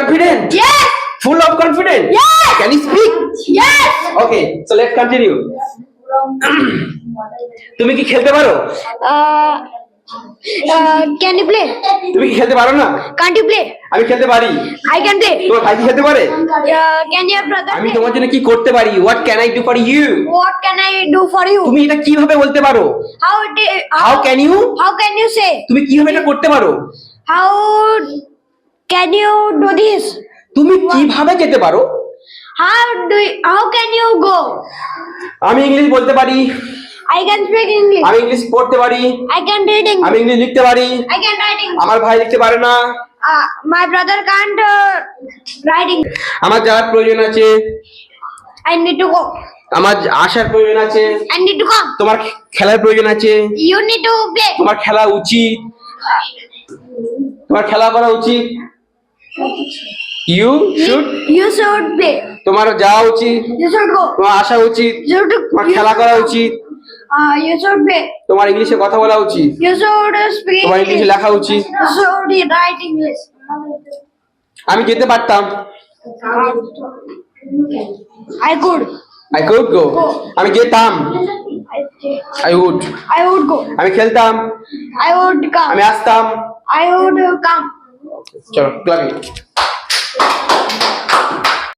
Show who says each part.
Speaker 1: confident?
Speaker 2: Yes.
Speaker 1: Full of confidence?
Speaker 2: Yes.
Speaker 1: Can you speak?
Speaker 2: Yes.
Speaker 1: Okay, so let's continue. তুমি কি খেলতে পারো?
Speaker 2: Can you play?
Speaker 1: তুমি কি খেলতে পারো না?
Speaker 2: Can't you play?
Speaker 1: আমি খেলতে পারি।
Speaker 2: I can play.
Speaker 1: তোমার ভাই কি খেলতে পারে?
Speaker 2: Can your brother
Speaker 1: আমি
Speaker 2: play?
Speaker 1: তোমার জন্য কি করতে পারি? What can I do for you?
Speaker 2: What can I do for you?
Speaker 1: তুমি এটা কিভাবে বলতে পারো? How can you?
Speaker 2: How can you say?
Speaker 1: তুমি কিভাবে এটা করতে পারো?
Speaker 2: How can you do this?
Speaker 1: তুমি কিভাবে যেতে পারো?
Speaker 2: How can you go?
Speaker 1: আমি ইংলিশ বলতে পারি।
Speaker 2: I can speak English.
Speaker 1: আমি ইংলিশ পড়তে পারি।
Speaker 2: I can read
Speaker 1: আমি
Speaker 2: English.
Speaker 1: ইংলিশ লিখতে পারি।
Speaker 2: I can write English.
Speaker 1: আমার ভাই লিখতে পারে না।
Speaker 2: My brother can't write English.
Speaker 1: আমার যাওয়ার প্রয়োজন আছে।
Speaker 2: I need to go.
Speaker 1: আমার আসার প্রয়োজন আছে।
Speaker 2: I need to come.
Speaker 1: তোমার খেলার প্রয়োজন আছে।
Speaker 2: You need to play.
Speaker 1: তোমার খেলা উচিত। তোমার খেলা করা উচিত। You should.
Speaker 2: You should play.
Speaker 1: তোমার যাওয়া উচিত।
Speaker 2: You should go.
Speaker 1: তোমার আসা উচিত।
Speaker 2: You should.
Speaker 1: তোমার খেলা করা উচিত।
Speaker 2: You should play.
Speaker 1: তোমার ইংলিশে কথা বলা উচিত।
Speaker 2: You should speak
Speaker 1: তোমার ইংলিশে
Speaker 2: English.
Speaker 1: লেখা উচিত।
Speaker 2: You should write English.
Speaker 1: আমি যেতে পারতাম।
Speaker 2: I could.
Speaker 1: I could go. আমি যেতাম। I would.
Speaker 2: I would go.
Speaker 1: আমি খেলতাম।
Speaker 2: I would come.
Speaker 1: আমি আসতাম।
Speaker 2: I would come.
Speaker 1: চলো ক্লাবে